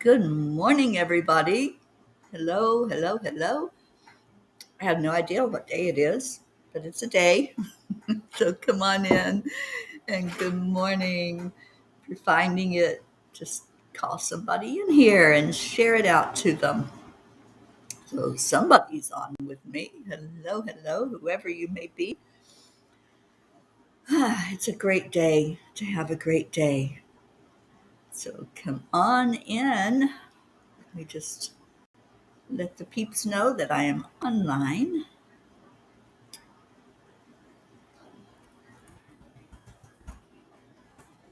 Good morning, everybody. Hello, hello, hello. I have no idea what day it is, but it's a day. So come on in and good morning. If you're finding it, just call somebody in here and share it out to them. So somebody's on with me. Hello, hello, whoever you may be. It's a great day to have a great day. So come on in. Let me just let the peeps know that I am online.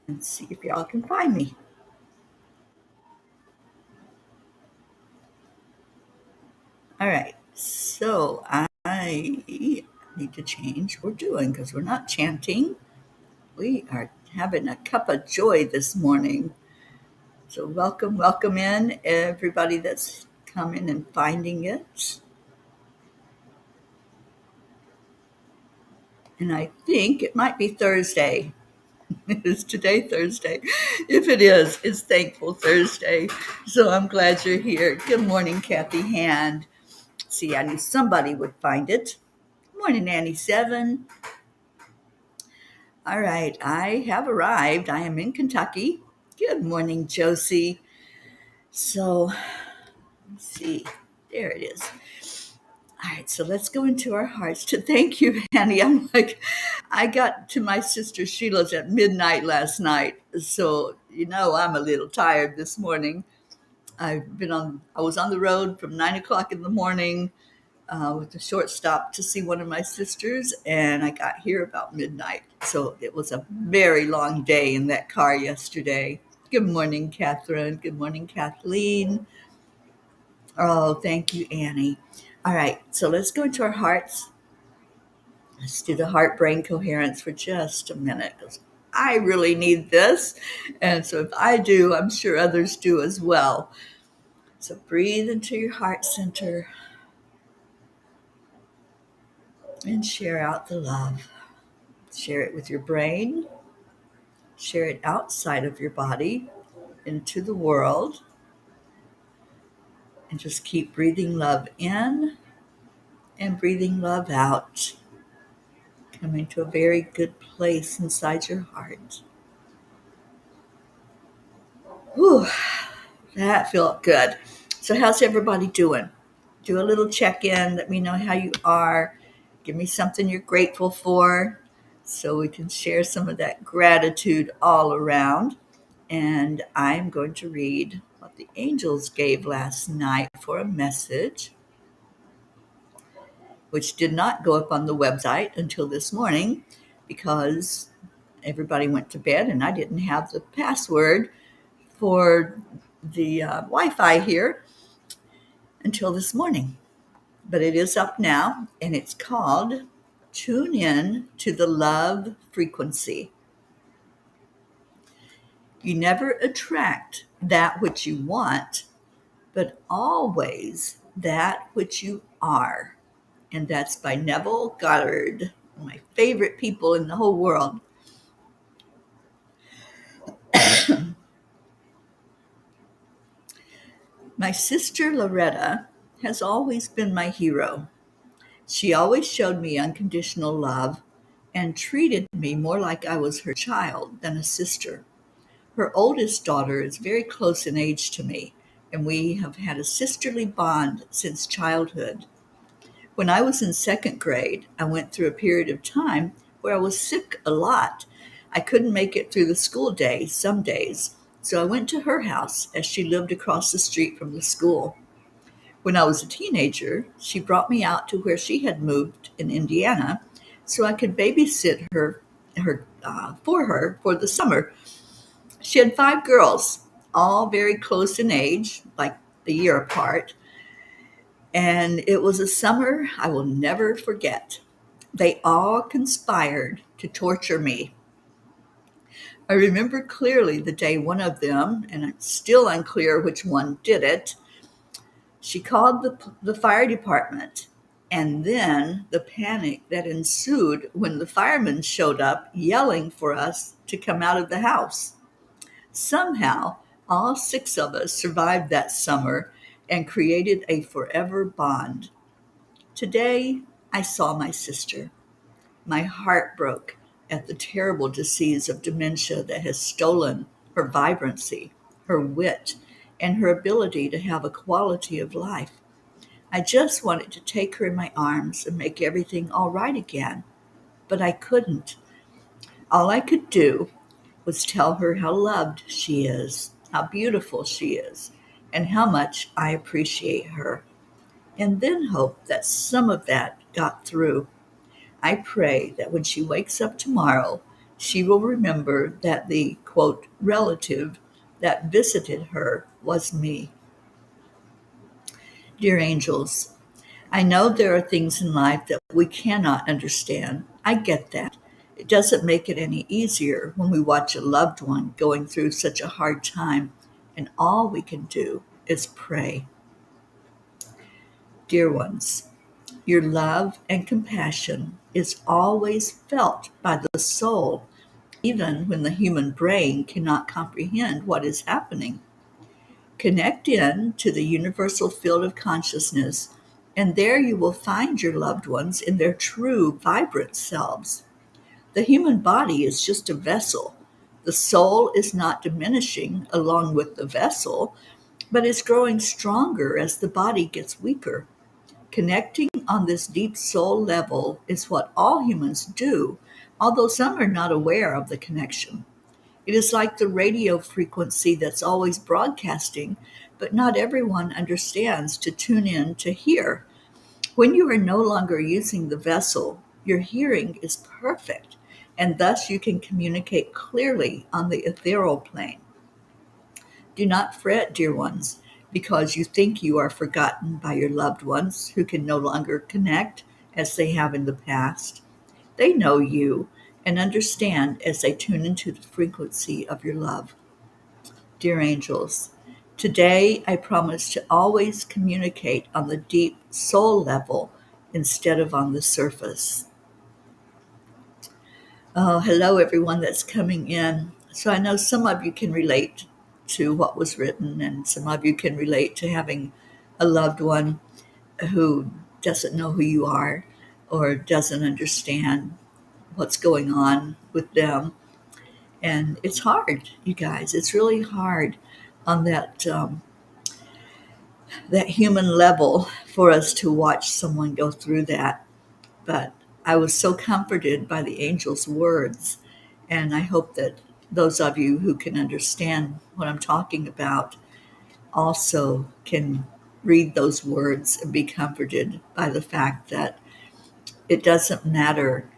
And see if y'all can find me. All right, so I need to change what we're doing because we're not chanting. We are having a cup of joy this morning. So welcome, welcome in everybody that's coming and finding it. And I think it might be Thursday. Is today Thursday? If it is, it's Thankful Thursday. So I'm glad you're here. Good morning, Kathy Hand. See, I knew somebody would find it. Morning, Annie Seven. All right, I have arrived. I am in Kentucky. Good morning, Josie. So, let's see. There it is. All right, so let's go into our hearts to thank you, Annie. I got to my sister Sheila's at midnight last night. So, I'm a little tired this morning. I was on the road from 9 o'clock in the morning with a short stop to see one of my sisters, and I got here about midnight. So it was a very long day in that car yesterday. Good morning, Catherine. Good morning, Kathleen. Oh, thank you, Annie. All right, so let's go into our hearts. Let's do the heart brain coherence for just a minute because I really need this. And so if I do, I'm sure others do as well. So breathe into your heart center and share out the love. Share it with your brain. Share it outside of your body into the world. And just keep breathing love in and breathing love out. Coming to a very good place inside your heart. Whew, that felt good. So how's everybody doing? Do a little check-in. Let me know how you are. Give me something you're grateful for so we can share some of that gratitude all around. And I'm going to read what the angels gave last night for a message, which did not go up on the website until this morning because everybody went to bed and I didn't have the password for the Wi-Fi here until this morning. But it is up now, and it's called Tune In to the Love Frequency. You never attract that which you want, but always that which you are. And that's by Neville Goddard, one of my favorite people in the whole world. My sister Loretta has always been my hero. She always showed me unconditional love and treated me more like I was her child than a sister. Her oldest daughter is very close in age to me, and we have had a sisterly bond since childhood. When I was in second grade, I went through a period of time where I was sick a lot. I couldn't make it through the school day some days, so I went to her house as she lived across the street from the school. When I was a teenager, she brought me out to where she had moved in Indiana so I could babysit for her for the summer. She had 5 girls, all very close in age, like a year apart, and it was a summer I will never forget. They all conspired to torture me. I remember clearly the day one of them, and it's still unclear which one did it, she called the fire department, and then the panic that ensued when the firemen showed up yelling for us to come out of the house. Somehow, All six of us survived that summer and created a forever bond. Today, I saw my sister. My heart broke at the terrible disease of dementia that has stolen her vibrancy, her wit, and her ability to have a quality of life. I just wanted to take her in my arms and make everything all right again, but I couldn't. All I could do was tell her how loved she is, how beautiful she is, and how much I appreciate her, and then hope that some of that got through. I pray that when she wakes up tomorrow, she will remember that the quote relative that visited her was me. Dear angels, I know there are things in life that we cannot understand. I get that. It doesn't make it any easier when we watch a loved one going through such a hard time, and all we can do is pray. Dear ones, your love and compassion is always felt by the soul, even when the human brain cannot comprehend what is happening. Connect in to the universal field of consciousness, and there you will find your loved ones in their true, vibrant selves. The human body is just a vessel. The soul is not diminishing along with the vessel, but is growing stronger as the body gets weaker. Connecting on this deep soul level is what all humans do, although some are not aware of the connection. It is like the radio frequency that's always broadcasting, but not everyone understands to tune in to hear. When you are no longer using the vessel, your hearing is perfect, and thus you can communicate clearly on the ethereal plane. Do not fret, dear ones, because you think you are forgotten by your loved ones who can no longer connect as they have in the past. They know you and understand as they tune into the frequency of your love. Dear angels, today I promise to always communicate on the deep soul level instead of on the surface. Oh, hello, everyone that's coming in. So I know some of you can relate to what was written, and some of you can relate to having a loved one who doesn't know who you are or doesn't understand what's going on with them. And it's hard, you guys. It's really hard on that human level for us to watch someone go through that. But I was so comforted by the angel's words, and I hope that those of you who can understand what I'm talking about also can read those words and be comforted by the fact that it doesn't matter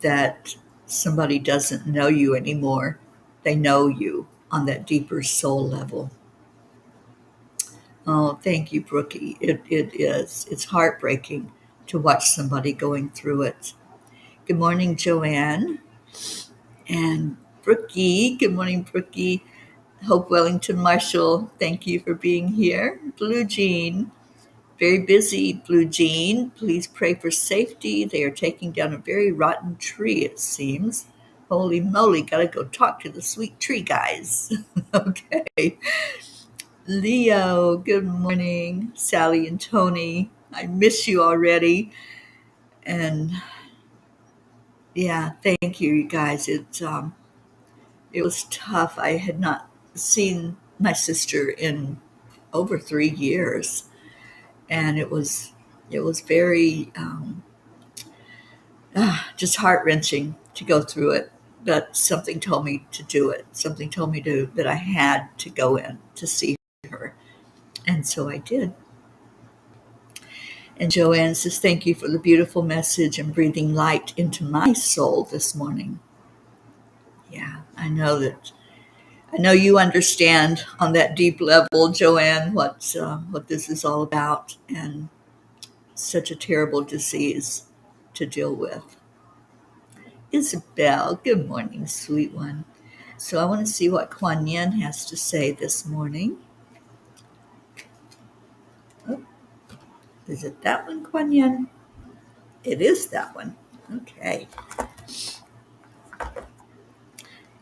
that somebody doesn't know you anymore. They know you on that deeper soul level. Oh, thank you, Brookie. It is. It's heartbreaking to watch somebody going through it. Good morning, Joanne. And Brookie. Good morning, Brookie. Hope Wellington Marshall, thank you for being here. Blue Jean. Very busy, Blue Jean. Please pray for safety. They are taking down a very rotten tree, it seems. Holy moly, gotta go talk to the sweet tree guys. Okay. Leo, good morning. Sally and Tony, I miss you already. And yeah, thank you, you guys. It was tough. I had not seen my sister in over 3 years, and it was very just heart wrenching to go through it. But something told me to do it. Something told me that I had to go in to see her, and so I did. And Joanne says, "Thank you for the beautiful message and breathing light into my soul this morning." Yeah, I know that. I know you understand on that deep level, Joanne, what this is all about, and such a terrible disease to deal with. Isabel, good morning, sweet one. So I want to see what Kuan Yin has to say this morning. Oh, is it that one, Kuan Yin? It is that one. Okay.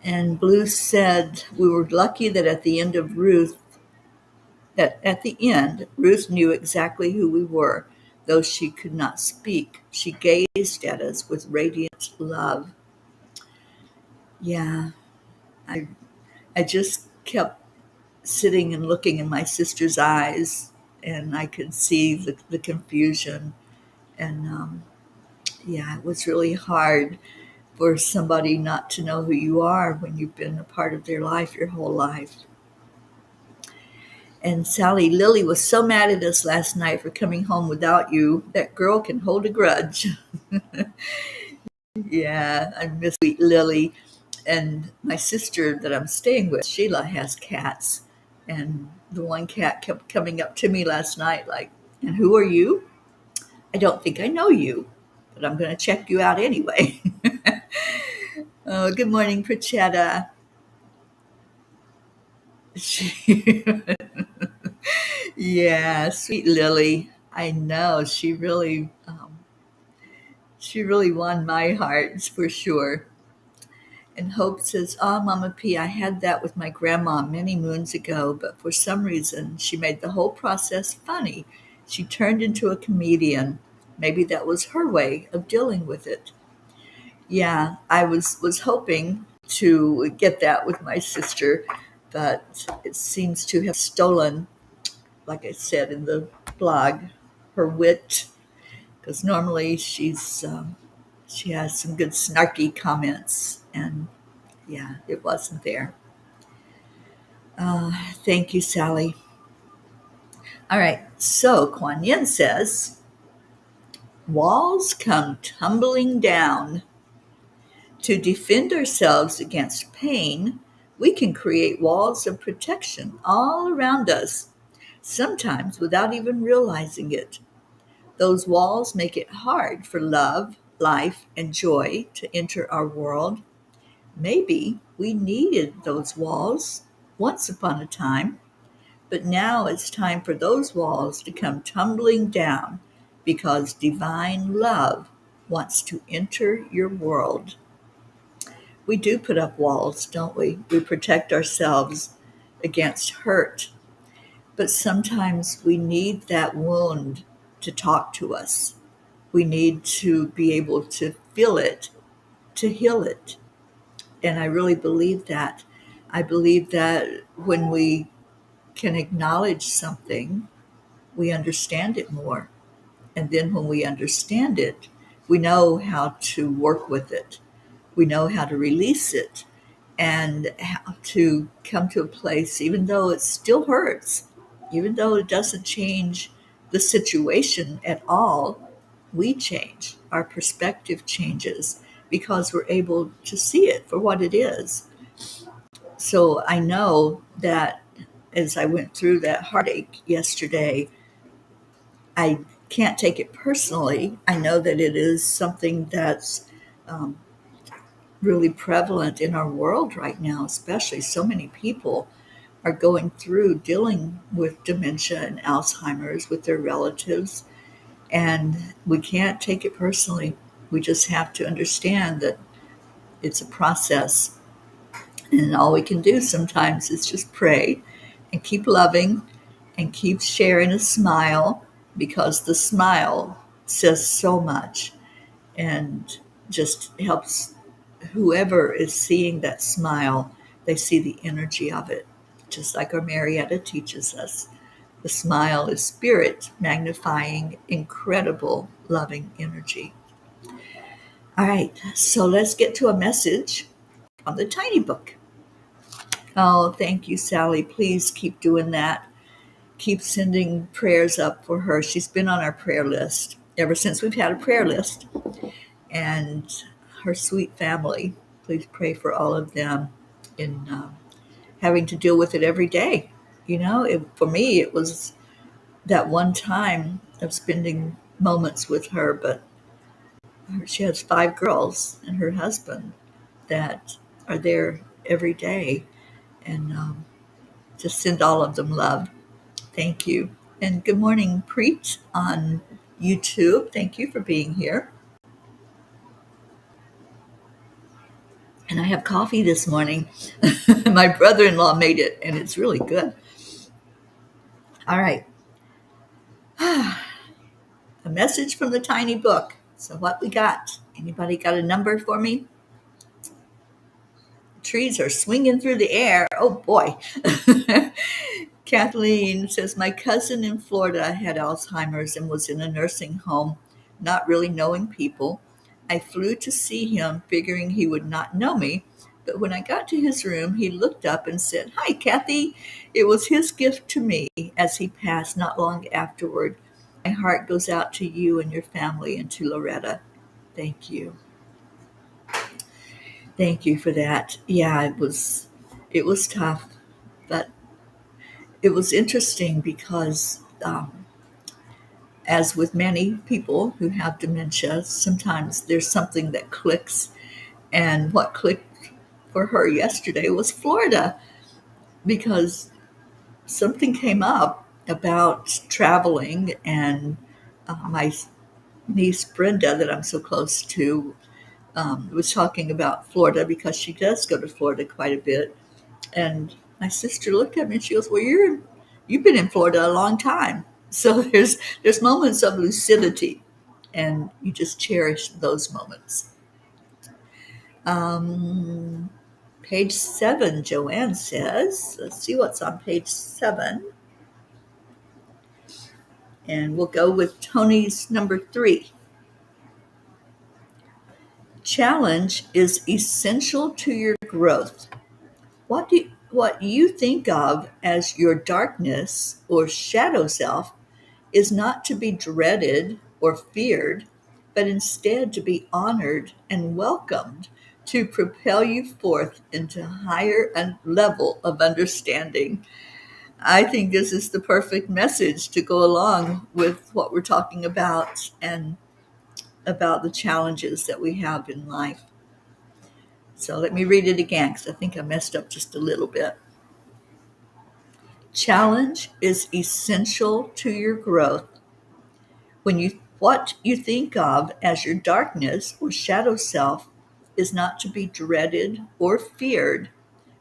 And Blue said, we were lucky that at the end, Ruth knew exactly who we were, though she could not speak. She gazed at us with radiant love. Yeah, I, I just kept sitting and looking in my sister's eyes, and I could see the confusion. And yeah, it was really hard for somebody not to know who you are when you've been a part of their life your whole life. And Sally, Lily was so mad at us last night for coming home without you. That girl can hold a grudge. Yeah, I miss sweet Lily. And my sister that I'm staying with, Sheila, has cats. And the one cat kept coming up to me last night, like, and who are you? I don't think I know you, but I'm going to check you out anyway. Oh, good morning, Prachetta. She, yeah, sweet Lily. I know she really won my heart for sure. And Hope says, "Ah, Mama P, I had that with my grandma many moons ago, but for some reason she made the whole process funny. She turned into a comedian. Maybe that was her way of dealing with it." Yeah, I was hoping to get that with my sister, but it seems to have stolen, like I said in the blog, her wit, because normally she has some good snarky comments, and yeah, it wasn't there. Thank you, Sally. All right, so Kuan Yin says, walls come tumbling down. To defend ourselves against pain, we can create walls of protection all around us, sometimes without even realizing it. Those walls make it hard for love, life, and joy to enter our world. Maybe we needed those walls once upon a time, but now it's time for those walls to come tumbling down because divine love wants to enter your world. We do put up walls, don't we? We protect ourselves against hurt, but sometimes we need that wound to talk to us. We need to be able to feel it, to heal it. And I really believe that. I believe that when we can acknowledge something, we understand it more. And then when we understand it, we know how to work with it. We know how to release it and how to come to a place, even though it still hurts, even though it doesn't change the situation at all, we change. Our perspective changes because we're able to see it for what it is. So I know that as I went through that heartache yesterday, I can't take it personally. I know that it is something that's um, really prevalent in our world right now, especially so many people are going through dealing with dementia and Alzheimer's with their relatives. And we can't take it personally. We just have to understand that it's a process. And all we can do sometimes is just pray and keep loving and keep sharing a smile because the smile says so much and just helps whoever is seeing that smile, they see the energy of it. Just like our Marietta teaches us. The smile is spirit magnifying incredible loving energy. All right, so let's get to a message from the tiny book. Oh, thank you, Sally. Please keep doing that. Keep sending prayers up for her. She's been on our prayer list ever since we've had a prayer list. And her sweet family, please pray for all of them in having to deal with it every day. For me, it was that one time of spending moments with her, but she has 5 girls and her husband that are there every day. And just send all of them love. Thank you. And good morning, Preet on YouTube. Thank you for being here. And I have coffee this morning. My brother-in-law made it, and it's really good. All right. A message from the tiny book. So what we got? Anybody got a number for me? Trees are swinging through the air. Oh boy. Kathleen says, my cousin in Florida had Alzheimer's and was in a nursing home, not really knowing people. I flew to see him, figuring he would not know me. But when I got to his room, he looked up and said, hi, Kathy. It was his gift to me as he passed not long afterward. My heart goes out to you and your family and to Loretta. Thank you. Thank you for that. Yeah, it was tough, but it was interesting because, as with many people who have dementia, sometimes there's something that clicks. And what clicked for her yesterday was Florida, because something came up about traveling, and my niece Brenda, that I'm so close to, was talking about Florida because she does go to Florida quite a bit. And my sister looked at me and she goes, "Well, you've been in Florida a long time." So there's moments of lucidity, and you just cherish those moments. Um, Page 7, Joanne says. Let's see what's on page 7. And we'll go with Tony's number 3. Challenge is essential to your growth. What you think of as your darkness or shadow self is not to be dreaded or feared, but instead to be honored and welcomed to propel you forth into a higher level of understanding. I think this is the perfect message to go along with what we're talking about, and about the challenges that we have in life. So let me read it again because I think I messed up just a little bit. Challenge is essential to your growth. What you think of as your darkness or shadow self is not to be dreaded or feared,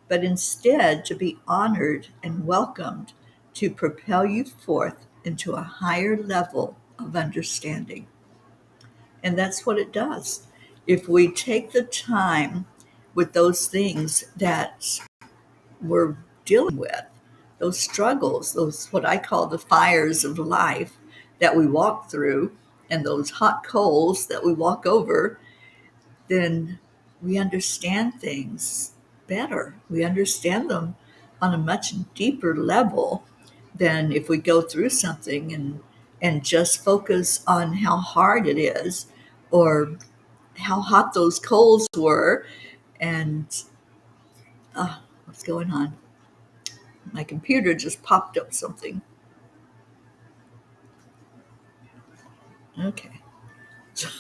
but instead to be honored and welcomed to propel you forth into a higher level of understanding. And that's what it does. If we take the time with those things that we're dealing with, those struggles, those what I call the fires of life that we walk through, and those hot coals that we walk over, then we understand things better. We understand them on a much deeper level than if we go through something and just focus on how hard it is, or how hot those coals were. And what's going on? My computer just popped up something. Okay.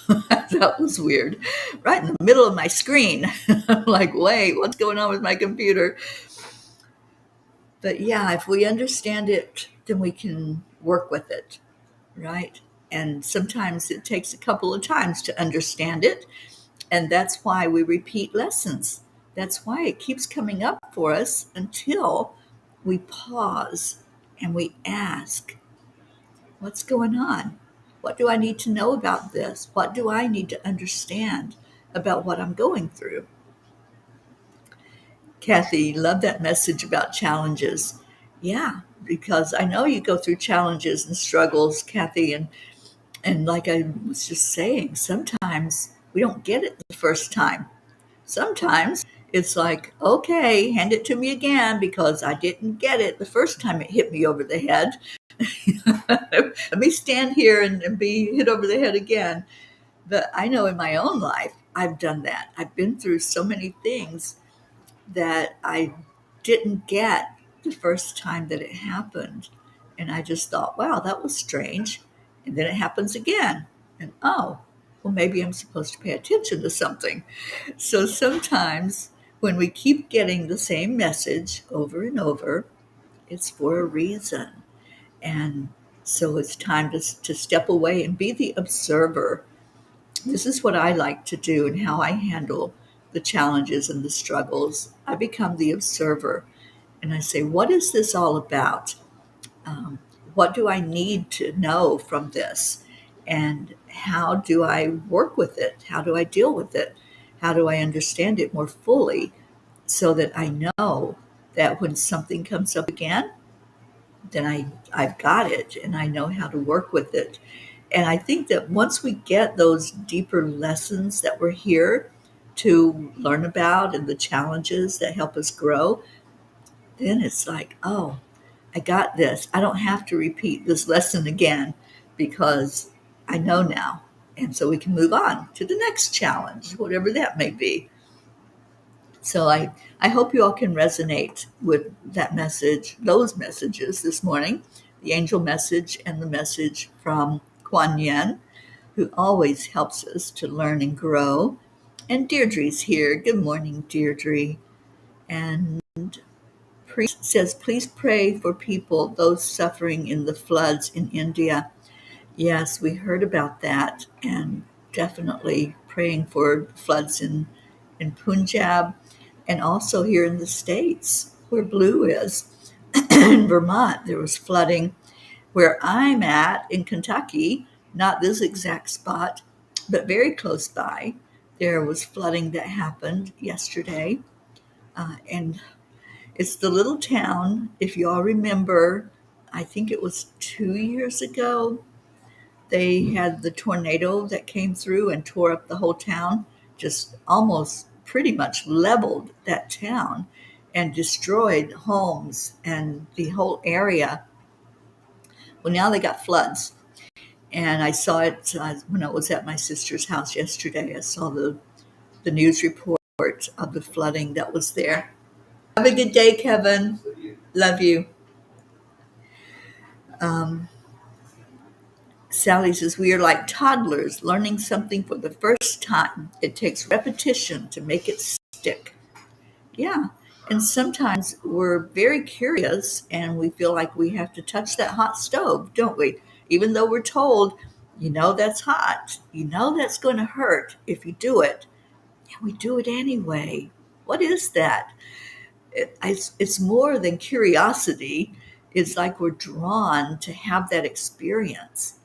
That was weird. Right in the middle of my screen. I'm like, wait, what's going on with my computer? But yeah, if we understand it, then we can work with it, right? And sometimes it takes a couple of times to understand it. And that's why we repeat lessons. That's why it keeps coming up for us until we pause and we ask, what's going on? What do I need to know about this? What do I need to understand about what I'm going through? Kathy, love that message about challenges. Yeah, because I know you go through challenges and struggles, Kathy, and like I was just saying, sometimes we don't get it the first time. Sometimes it's like, okay, hand it to me again because I didn't get it the first time it hit me over the head. Let me stand here and be hit over the head again. But I know in my own life, I've done that. I've been through so many things that I didn't get the first time that it happened. And I just thought, wow, that was strange. And then it happens again. And oh, well, maybe I'm supposed to pay attention to something. So sometimes when we keep getting the same message over and over, it's for a reason. And so it's time to step away and be the observer. This is what I like to do and how I handle the challenges and the struggles. I become the observer and I say, what is this all about? Um, what do I need to know from this? And how do I work with it? How do I deal with it? How do I understand it more fully so that I know that when something comes up again, then I've got it and I know how to work with it. And I think that once we get those deeper lessons that we're here to learn about and the challenges that help us grow, then it's like, oh, I got this. I don't have to repeat this lesson again because I know now. And so we can move on to the next challenge, whatever that may be. So I hope you all can resonate with that message, those messages this morning, the angel message and the message from Kuan Yin, who always helps us to learn and grow. And Deirdre's here. Good morning, Deirdre. And Priest says, please pray for people, those suffering in the floods in India. Yes, we heard about that, and definitely praying for floods in Punjab and also here in the States where Blue is. In Vermont, there was flooding where I'm at in Kentucky, not this exact spot, but very close by. There was flooding that happened yesterday. And it's the little town, if you all remember, I think it was 2 years ago, they had the tornado that came through and tore up the whole town, just almost pretty much leveled that town and destroyed homes and the whole area. Well, now they got floods. And I saw it when I was at my sister's house yesterday. I saw the news report of the flooding that was there. Have a good day, Kevin. Love you. Sally says, we are like toddlers learning something for the first time. It takes repetition to make it stick. Yeah. And sometimes we're very curious and we feel like we have to touch that hot stove, don't we? Even though we're told, you know, that's hot, you know, that's going to hurt if you do it. And we do it anyway. What is that? It's more than curiosity. It's like we're drawn to have that experience.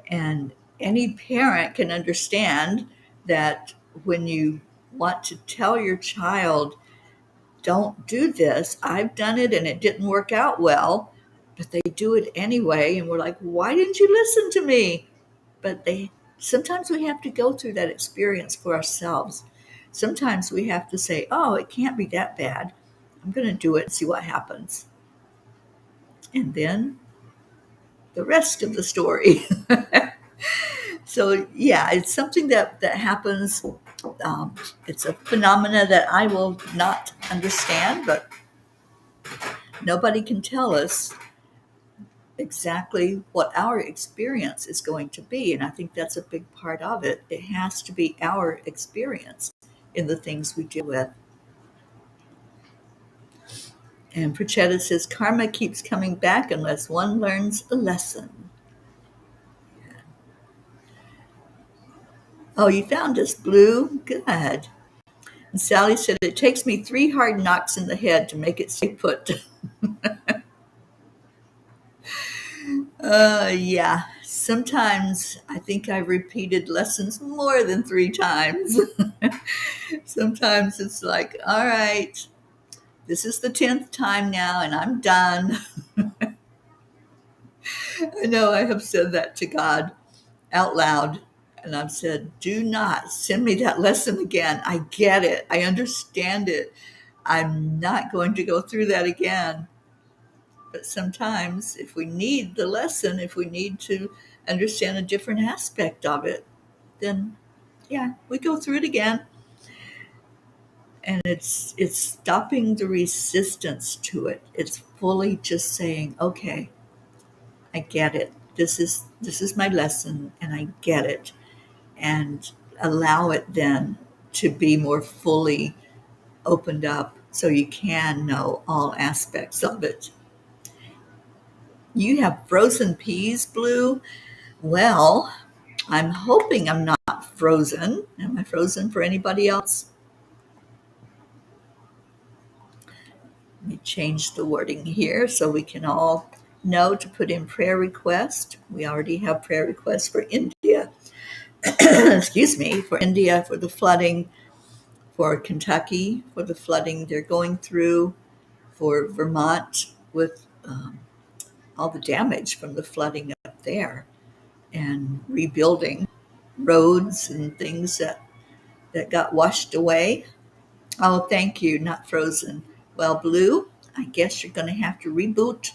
And any parent can understand that when you want to tell your child, don't do this, I've done it and it didn't work out well, but they do it anyway. And we're like, why didn't you listen to me? But sometimes we have to go through that experience for ourselves. Sometimes we have to say, oh, it can't be that bad. I'm going to do it and see what happens. And then the rest of the story. So yeah, it's something that happens. It's a phenomena that I will not understand, but nobody can tell us exactly what our experience is going to be. And I think that's a big part of it. It has to be our experience in the things we deal with. And Prachetta says, karma keeps coming back unless one learns a lesson. Oh, you found us, Blue. Good. And Sally said, it takes me 3 hard knocks in the head to make it stay put. Yeah. Sometimes I think I've repeated lessons more than 3 times. Sometimes it's like, all right, this is the 10th time now and I'm done. I know I have said that to God out loud. And I've said, do not send me that lesson again. I get it. I understand it. I'm not going to go through that again. But sometimes if we need the lesson, if we need to understand a different aspect of it, then yeah, we go through it again. And it's stopping the resistance to it. It's fully just saying, okay, I get it. This is my lesson and I get it. And allow it then to be more fully opened up so you can know all aspects of it. You have frozen peas, Blue? Well, I'm hoping I'm not frozen. Am I frozen for anybody else? Let me change the wording here so we can all know to put in prayer request. We already have prayer requests for India. Excuse me, for India, for the flooding, for Kentucky, for the flooding they're going through, for Vermont with all the damage from the flooding up there, and rebuilding roads and things that got washed away. Oh, thank you, not frozen. Well, Blue, I guess you're going to have to reboot,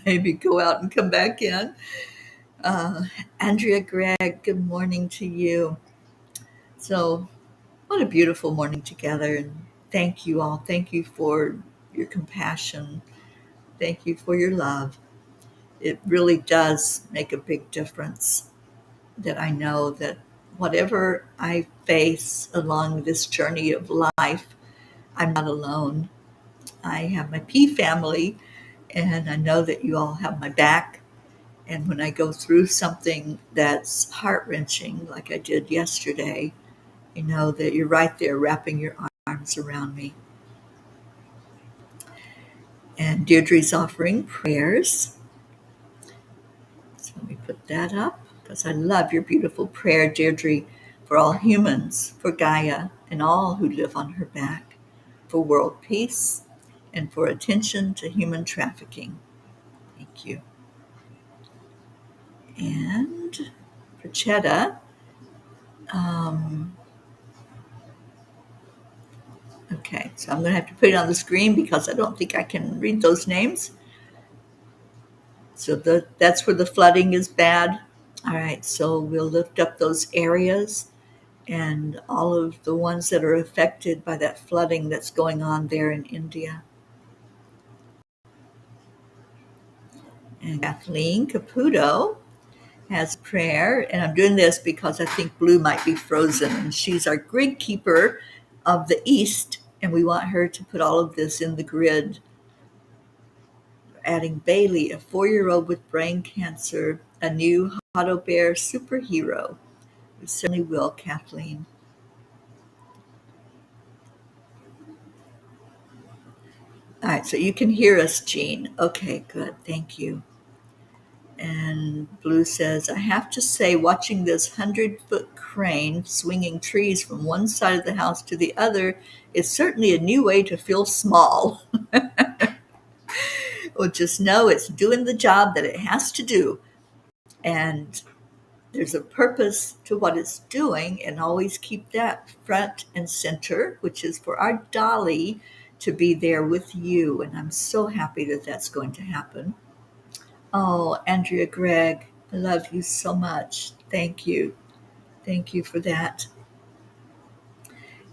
maybe go out and come back in. Uh, Andrea Gregg, good morning to you. So, what a beautiful morning together. And thank you all. Thank you for your compassion. Thank you for your love. It really does make a big difference that I know that whatever I face along this journey of life, I'm not alone. I have my P family, and I know that you all have my back. And when I go through something that's heart wrenching, like I did yesterday, you know that you're right there wrapping your arms around me. And Deirdre's offering prayers. So let me put that up because I love your beautiful prayer, Deirdre, for all humans, for Gaia and all who live on her back, for world peace, and for attention to human trafficking. Thank you. And for Chetta, okay, so I'm going to have to put it on the screen because I don't think I can read those names. So that's where the flooding is bad. All right, so we'll lift up those areas and all of the ones that are affected by that flooding that's going on there in India. And Kathleen Caputo has prayer, and I'm doing this because I think Blue might be frozen, and she's our grid keeper of the East, and we want her to put all of this in the grid. Adding Bailey, a 4-year-old with brain cancer, a new Hotto Bear superhero. We certainly will, Kathleen. All right, so you can hear us, Jean. Okay, good. Thank you. And Blue says, I have to say, watching this 100-foot crane swinging trees from one side of the house to the other is certainly a new way to feel small. Well, just know it's doing the job that it has to do. And there's a purpose to what it's doing, and always keep that front and center, which is for our Dolly to be there with you. And I'm so happy that that's going to happen. Oh, Andrea Gregg, I love you so much. Thank you. Thank you for that.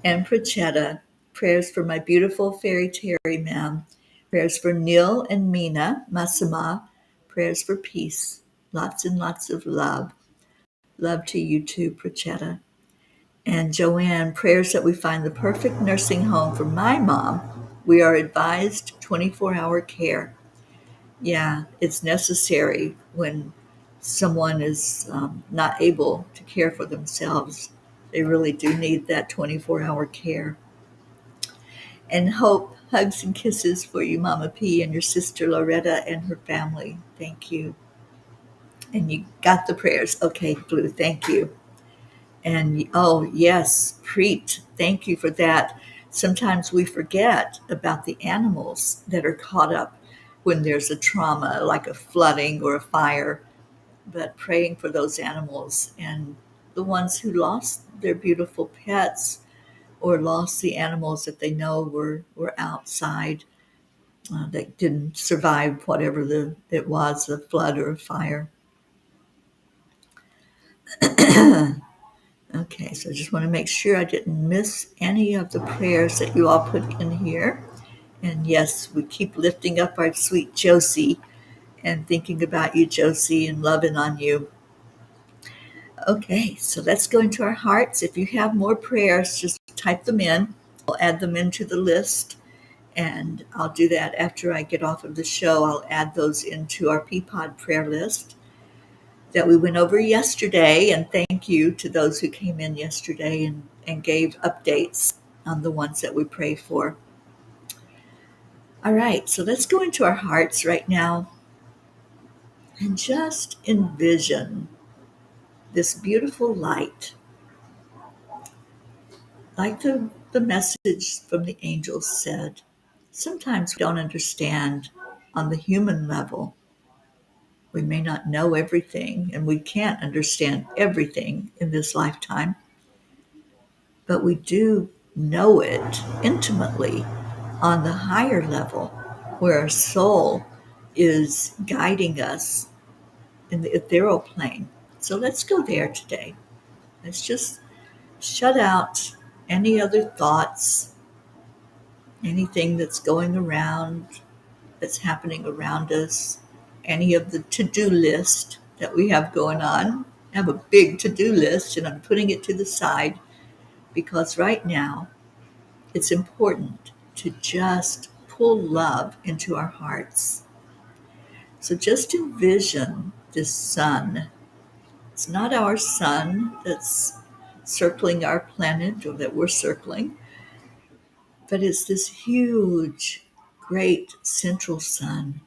And Prachetta, prayers for my beautiful fairy Teri, ma'am. Prayers for Neil and Mina, Masama. Prayers for peace. Lots and lots of love. Love to you too, Prachetta. And Joanne, prayers that we find the perfect nursing home for my mom. We are advised 24-hour care. Yeah, it's necessary when someone is not able to care for themselves. They really do need that 24-hour care. And hope, hugs and kisses for you, Mama P, and your sister Loretta and her family. Thank you. And you got the prayers. Okay, Blue, thank you. And oh, yes, Preet, thank you for that. Sometimes we forget about the animals that are caught up when there's a trauma like a flooding or a fire, but praying for those animals and the ones who lost their beautiful pets or lost the animals that they know were outside that didn't survive whatever it was, a flood or a fire. Okay, so I just want to make sure I didn't miss any of the prayers that you all put in here. And yes, we keep lifting up our sweet Josie and thinking about you, Josie, and loving on you. Okay, so let's go into our hearts. If you have more prayers, just type them in. I'll add them into the list. And I'll do that after I get off of the show. I'll add those into our Peapod prayer list that we went over yesterday. And thank you to those who came in yesterday and gave updates on the ones that we pray for. All right, so let's go into our hearts right now and just envision this beautiful light, like the message from the angels said. Sometimes we don't understand on the human level. We may not know everything, and we can't understand everything in this lifetime, but we do know it intimately on the higher level, where our soul is guiding us in the ethereal plane. So let's go there today. Let's just shut out any other thoughts, anything that's going around, that's happening around us, any of the to-do list that we have going on. I have a big to-do list and I'm putting it to the side because right now it's important to just pull love into our hearts. So just envision this sun. It's not our sun that's circling our planet or that we're circling, but it's this huge, great central sun.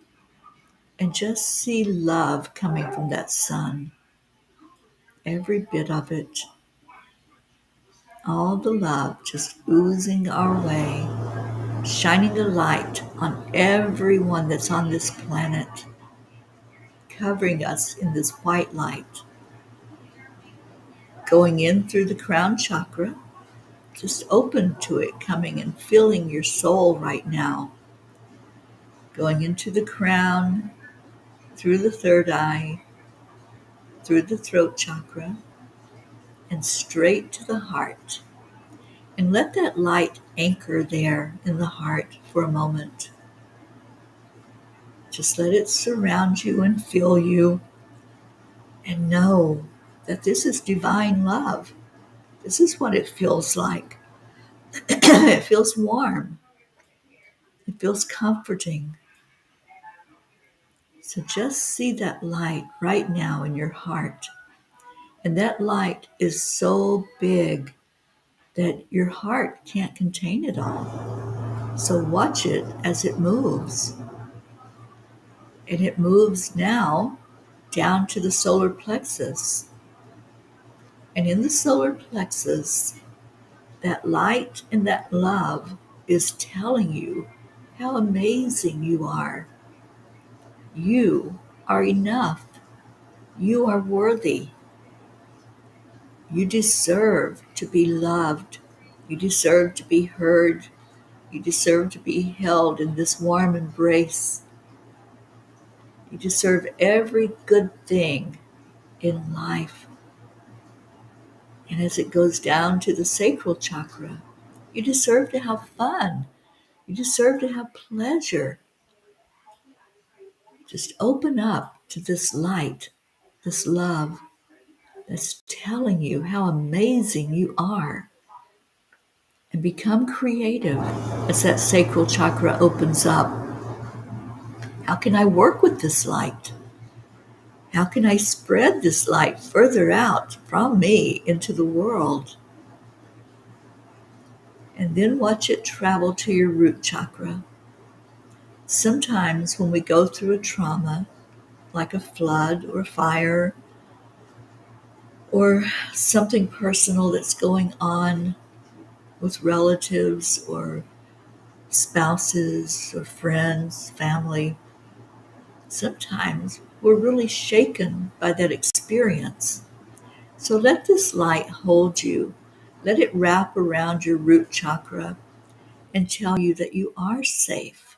And just see love coming from that sun. Every bit of it. All the love just oozing our way, shining a light on everyone that's on this planet, covering us in this white light. Going in through the crown chakra, just open to it, coming and filling your soul right now. Going into the crown, through the third eye, through the throat chakra, and straight to the heart. And let that light anchor there in the heart for a moment. Just let it surround you and fill you. And know that this is divine love. This is what it feels like. It feels warm. It feels comforting. So just see that light right now in your heart. And that light is so big that your heart can't contain it all. So watch it as it moves. And it moves now down to the solar plexus. And in the solar plexus, that light and that love is telling you how amazing you are. You are enough. You are worthy. You deserve to be loved. You deserve to be heard. You deserve to be held in this warm embrace. You deserve every good thing in life. And as it goes down to the sacral chakra, you deserve to have fun. You deserve to have pleasure. Just open up to this light, this love that's telling you how amazing you are. And become creative as that sacral chakra opens up. How can I work with this light? How can I spread this light further out from me into the world? And then watch it travel to your root chakra. Sometimes when we go through a trauma, like a flood or fire, or something personal that's going on with relatives or spouses or friends, family, sometimes we're really shaken by that experience. So let this light hold you. Let it wrap around your root chakra and tell you that you are safe.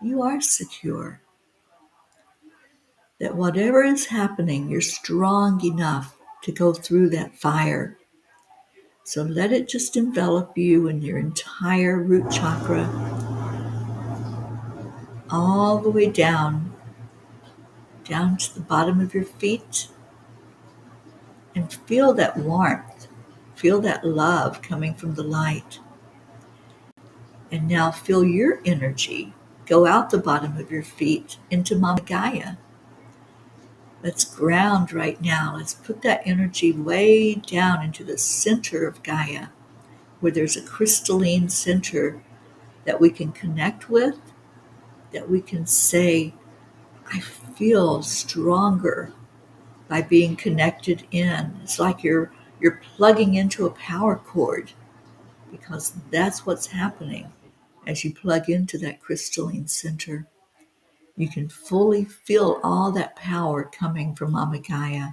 You are secure. That whatever is happening, you're strong enough to go through that fire. So let it just envelop you and your entire root chakra all the way down to the bottom of your feet, and feel that warmth, feel that love coming from the light. And now feel your energy go out the bottom of your feet into Mama Gaia. Let's ground right now. Let's put that energy way down into the center of Gaia, where there's a crystalline center that we can connect with that we can say, I feel stronger by being connected in. It's like you're plugging into a power cord, because that's what's happening as you plug into that crystalline center. You can fully feel all that power coming from Mama Gaia,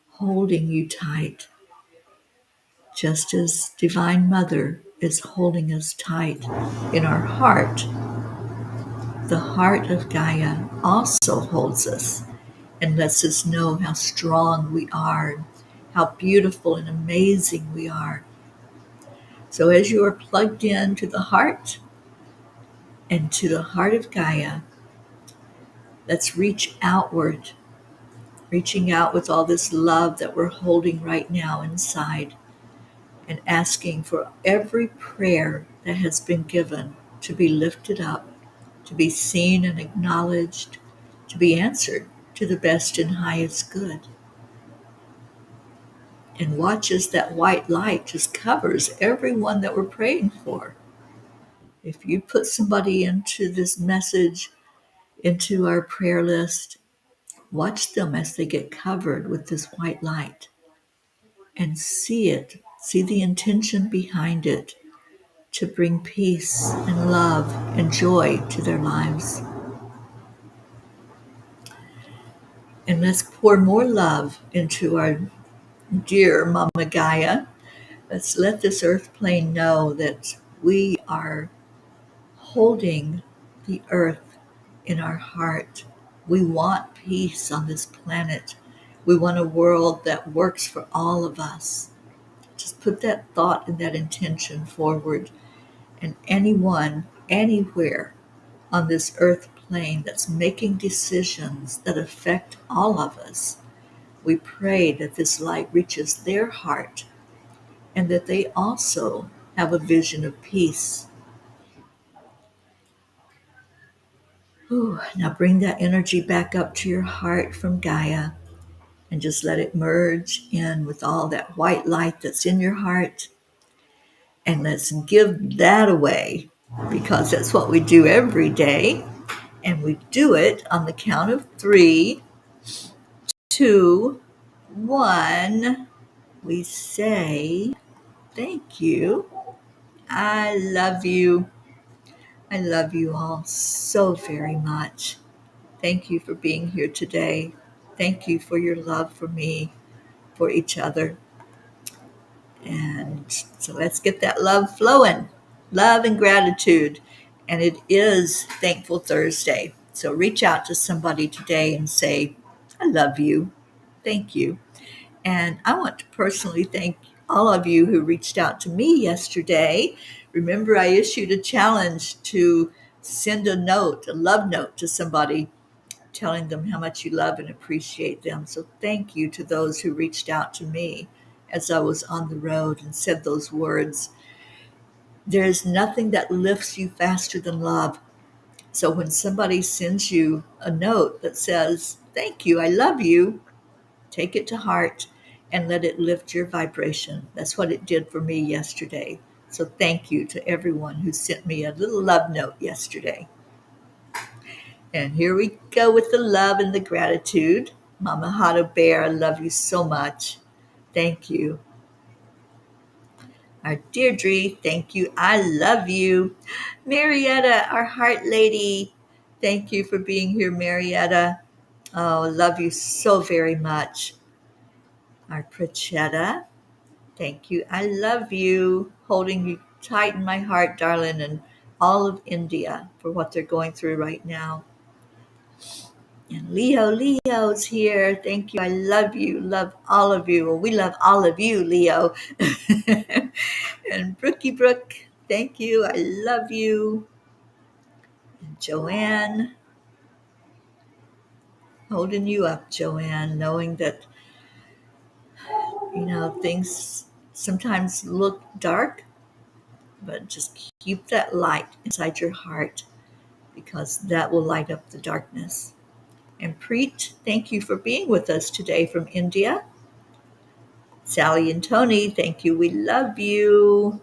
holding you tight, just as Divine Mother is holding us tight in our heart. The heart of Gaia also holds us and lets us know how strong we are, how beautiful and amazing we are. So as you are plugged into the heart and to the heart of Gaia, let's reach outward, reaching out with all this love that we're holding right now inside, and asking for every prayer that has been given to be lifted up, to be seen and acknowledged, to be answered to the best and highest good. And watch as that white light just covers everyone that we're praying for. If you put somebody into this message, into our prayer list, watch them as they get covered with this white light and see it, see the intention behind it, to bring peace and love and joy to their lives. And let's pour more love into our dear Mama Gaia. Let's let this earth plane know that we are holding the earth in our heart. We want peace on this planet. We want a world that works for all of us. Just put that thought and that intention forward. And anyone, anywhere on this earth plane that's making decisions that affect all of us, we pray that this light reaches their heart and that they also have a vision of peace. Ooh, now bring that energy back up to your heart from Gaia and just let it merge in with all that white light that's in your heart. And let's give that away, because that's what we do every day. And we do it on the count of 3, 2, 1. We say, thank you. I love you. I love you all so very much. Thank you for being here today. Thank you for your love for me, for each other. And so let's get that love flowing. Love and gratitude. And it is Thankful Thursday. So reach out to somebody today and say, I love you. Thank you. And I want to personally thank all of you who reached out to me yesterday. Remember, I issued a challenge to send a note, a love note to somebody, telling them how much you love and appreciate them. So thank you to those who reached out to me as I was on the road and said those words. There is nothing that lifts you faster than love. So when somebody sends you a note that says, thank you, I love you, take it to heart and let it lift your vibration. That's what it did for me yesterday. So thank you to everyone who sent me a little love note yesterday. And here we go with the love and the gratitude. Mama Hana Bear, I love you so much. Thank you. Our Deirdre, thank you. I love you. Marietta, our heart lady, thank you for being here, Marietta. Oh, I love you so very much. Our Prachetta, thank you. I love you. Holding you tight in my heart, darling, and all of India for what they're going through right now. And Leo's here. Thank you. I love you. Love all of you. Well, we love all of you, Leo. And Brooke, thank you. I love you. And Joanne, holding you up, Joanne, knowing that, things sometimes look dark, but just keep that light inside your heart, because that will light up the darkness. And Preet, thank you for being with us today from India. Sally and Tony, thank you. We love you.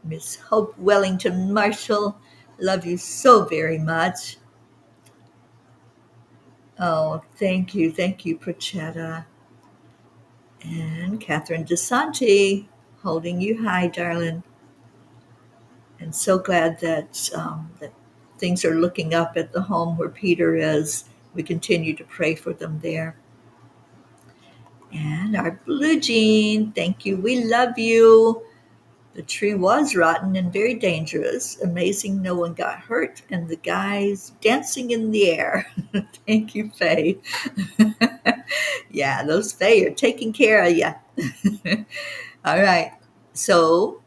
Miss Hope Wellington Marshall, Love you so very much. Oh, thank you. Thank you, Prachetta. And Catherine DeSanti, holding you high, darling. And so glad that things are looking up at the home where Peter is. We continue to pray for them there. And our blue jean, thank you. We love you. The tree was rotten and very dangerous. Amazing no one got hurt, and the guys dancing in the air. Thank you, Faye. Yeah, those Faye are taking care of you. All right. So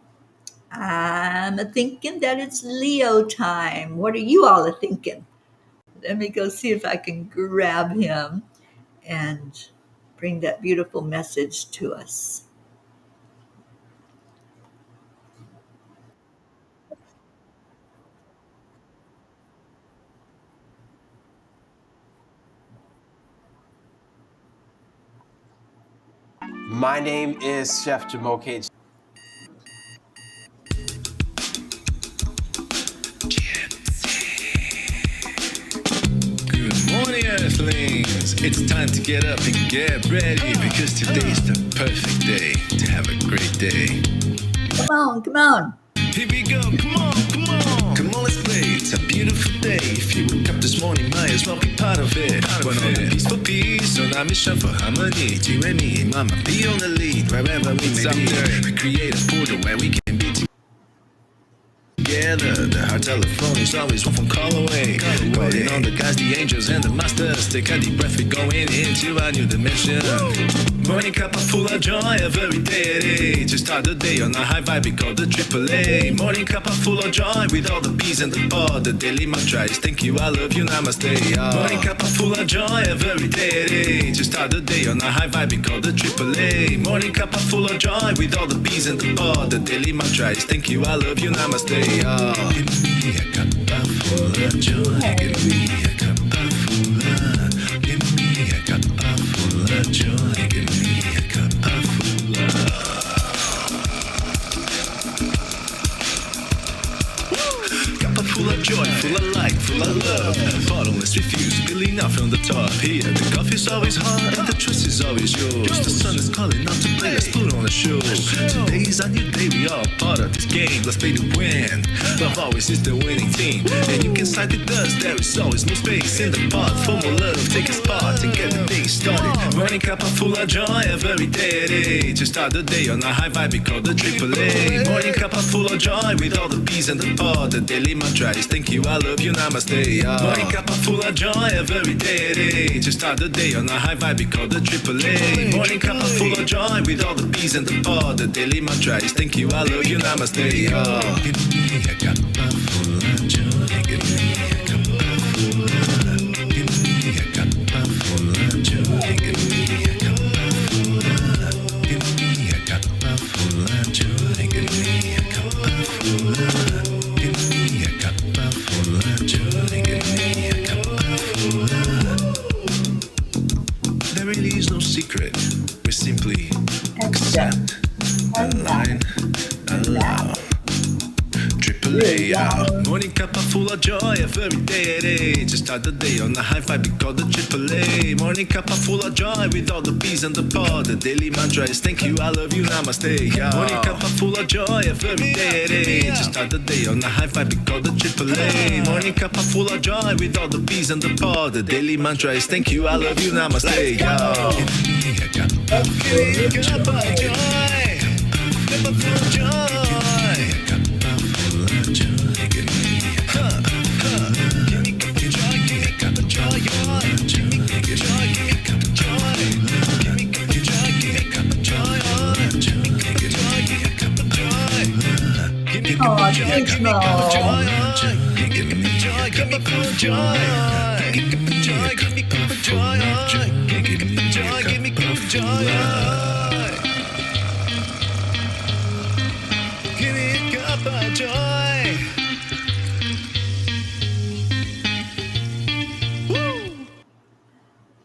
I'm thinking that it's Leo time. What are you all thinking? Let me go see if I can grab him and bring that beautiful message to us. My name is Chef Jamoke. Good morning, Earthlings! It's time to get up and get ready because today's the perfect day to have a great day. Come on, come on. Here we go, come on, come on! Come on, let's play, it's a beautiful day. If you woke up this morning, might as well be part of it. We're on a peaceful peace, on a mission for harmony. You and me, mama, be on the lead, wherever we may be. We create a portal where we can be together. The heart telephone is always one phone call away. Calling on the guys, the angels, and the masters. Take a deep breath, we're going into a new dimension. Morning cup full of joy, every day. To start the day on a high vibe, we call the AAA. Morning cup full of joy, with all the P's and the pod. The daily mantra is thank you, I love you, namaste. Morning cup full of joy, every day. To start the day on a high vibe, we call the AAA. Morning cup full of joy, with all the P's and the pod. The daily mantra is thank you, I love you, namaste. Give me a cup full of joy. Give me a cup full of. Give me a cup full of joy. Give me a cup full of. Cup full of joy, full of light, full of love. Bottomless refuse, spilling out from the top. Here, the coffee's always hot and the trust is always yours. The sun is calling out to play, let's put on a show. Today's a new day, we all part of this game. Let's play to win. Love always is the winning team. And you can side with us, there is always no space in the pot. For more love, take a spot and get the day started. Morning cup full of joy, every day. To start the day on a high vibe, we call the AAA. Morning cup full of joy, with all the P's and the pod. The daily mantra is thank you, I love you, namaste. Morning cup full of joy, every day. To start the day on a high vibe, we call the AAA. Morning cup full of joy, with all the P's and the pod. The daily mantra is thank you, I love you, namaste. Give me a cup full of joy. Give me a cup full of. Give me a cup full of joy. Give me a cup full of. Give me a cup full of joy. Give me a cup full of. Give me a cup full of joy. Give me a cup full of. There really is no secret. We simply accept, align, allow. AAA, morning cup full of joy every day. To start the day on a high vibe, we call the AAA. Morning cup full of joy with all the P's and the pod. The daily mantra is thank you, I love you, namaste. Morning cup full of joy every day. To start the day on a high vibe, we call the AAA. Morning cup full of joy with all the P's and the pod. The daily mantra is thank you, I love you, namaste. Give me a cup full of joy. Cup full of joy. Oh, thanks, Mo.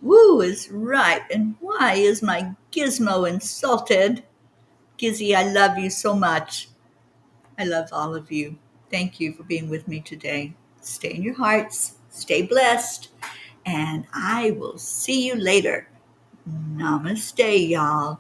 Woo is right. And why is my gizmo insulted? Gizzy, I love you so much. I love all of you. Thank you for being with me today. Stay in your hearts, stay blessed, and I will see you later. Namaste, y'all.